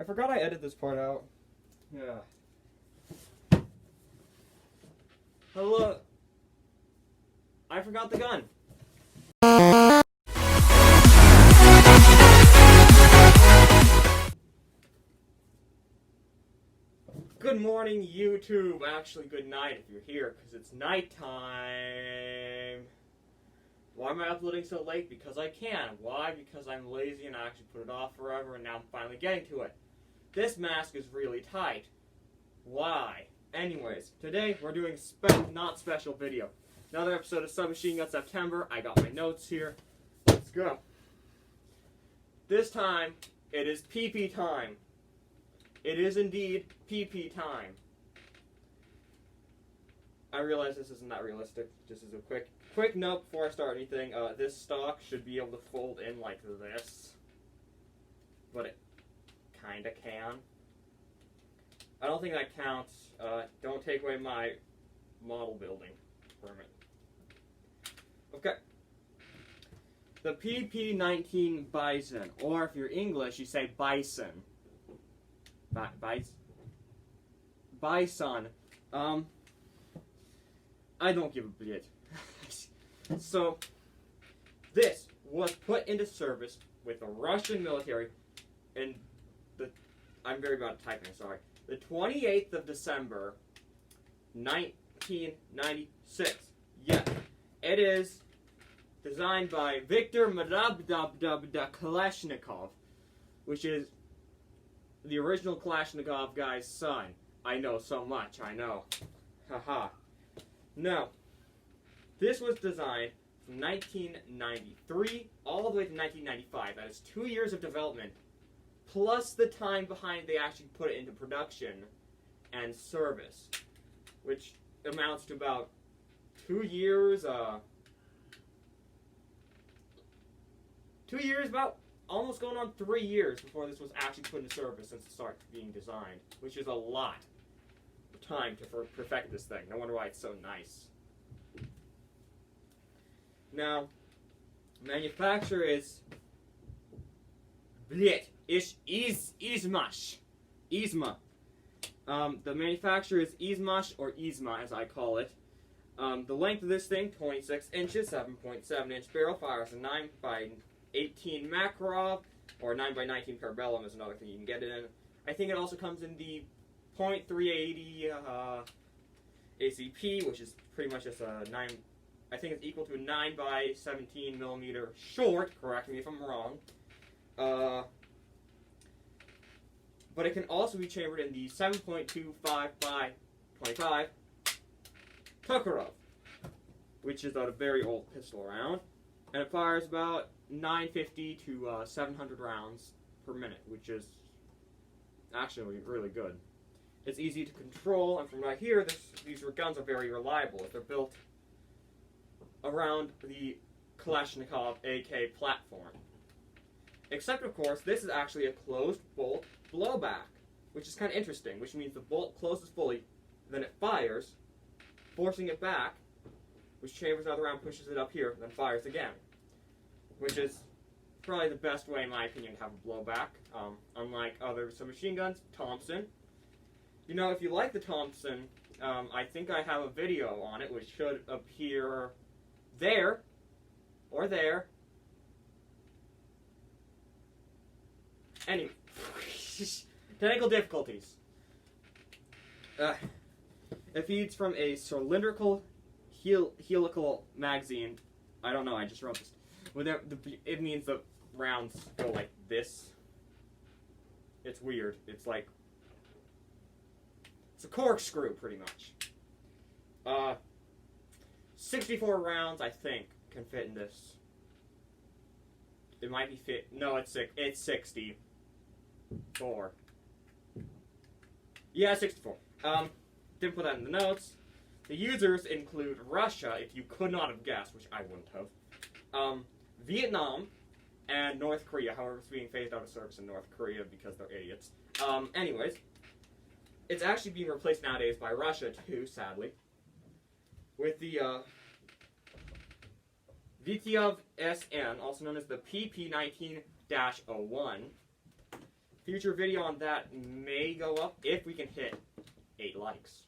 I forgot I edited this part out. Yeah. Hello. I forgot the gun. Good morning, YouTube. Actually, good night if you're here, because it's nighttime. Why am I uploading so late? Because I can. Why? Because I'm lazy and I actually put it off forever, and now I'm finally getting to it. This mask is really tight. Why? Anyways, today we're doing not special video. Another episode of Submachine Gun September. I got my notes here. Let's go. This time, it is PP time. It is indeed PP time. I realize this isn't that realistic. Just as a quick note before I start anything, this stock should be able to fold in like this. But it kinda can. I don't think that counts. Don't take away my model building permit. Okay. The PP-19 Bison, or if you're English, you say bison. Bison. I don't give a bit. So, this was put into service with the Russian military in I'm very bad at typing, sorry. The 28th of December, 1996. Yes, it is designed by Viktor Kalashnikov, which is the original Kalashnikov guy's son. I know so much, I know. Haha. Now, this was designed from 1993 all the way to 1995. That is 2 years of development, plus the time behind they actually put it into production and service, which amounts to about 2 years, 2 years, about almost going on 3 years before this was actually put into service since it started being designed, which is a lot of time to perfect this thing. No wonder why it's so nice. Now, manufacturer is Izma. The manufacturer is Izmash, or Izma as I call it. The length of this thing, 26 inches, 7.7 inch barrel, fires a 9x18 Makarov, or 9x19 Parabellum is another thing you can get it in. I think it also comes in the .380 ACP, which is pretty much just a 9. I think it's equal to a 9x17 millimeter short. Correct me if I'm wrong. But it can also be chambered in the 7.25x25 Tokarov, which is a very old pistol round, and it fires about 950 to 700 rounds per minute, which is actually really good. It's easy to control, and from right here, these guns are very reliable. If they're built around the Kalashnikov AK platform. Except, of course, this is actually a closed bolt blowback, which is kind of interesting, which means the bolt closes fully, then it fires, forcing it back, which chambers another round, pushes it up here, then fires again. Which is probably the best way, in my opinion, to have a blowback. Unlike other submachine guns, Thompson. You know, if you like the Thompson, I think I have a video on it, which should appear there, or there. Anyway, technical difficulties. It feeds from a cylindrical helical magazine. I don't know, I just wrote this. It means the rounds go like this. It's weird. It's like, it's a corkscrew, pretty much. 64 rounds, I think, can fit in this. It might be fit. No, it's 64. Yeah, 64. Didn't put that in the notes. The users include Russia, if you could not have guessed, which I wouldn't have. Vietnam and North Korea. However, it's being phased out of service in North Korea because they're idiots. Anyways, it's actually being replaced nowadays by Russia too, sadly, with the Vityov SN, also known as the PP-19-01. future video on that may go up if we can hit 8 likes.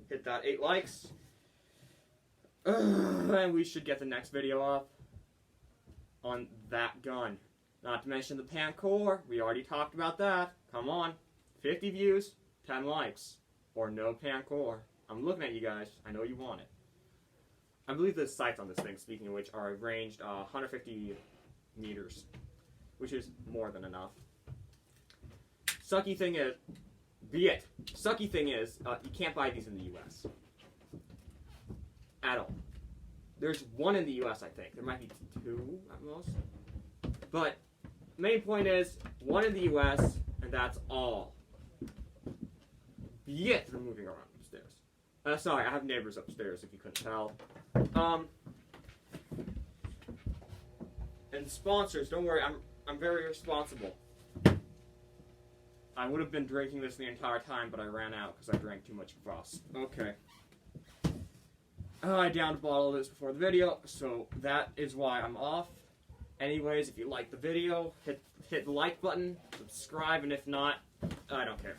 Hit that 8 likes. And we should get the next video up on that gun. Not to mention the Pancore. We already talked about that. Come on. 50 views, 10 likes. Or no Pancore. I'm looking at you guys. I know you want it. I believe the sights on this thing, speaking of which, are ranged 150 meters. Which is more than enough. Sucky thing is... Sucky thing is, you can't buy these in the US. At all. There's one in the US, I think. There might be 2 at most. But, main point is, one in the US, and that's all. Yet, they're moving around upstairs. Sorry, I have neighbors upstairs, if you couldn't tell. And sponsors, don't worry, I'm very responsible. I would have been drinking this the entire time, but I ran out because I drank too much kvass. Okay. I downed a bottle of this before the video, so that is why I'm off. Anyways, if you like the video, hit the like button, subscribe, and if not, I don't care.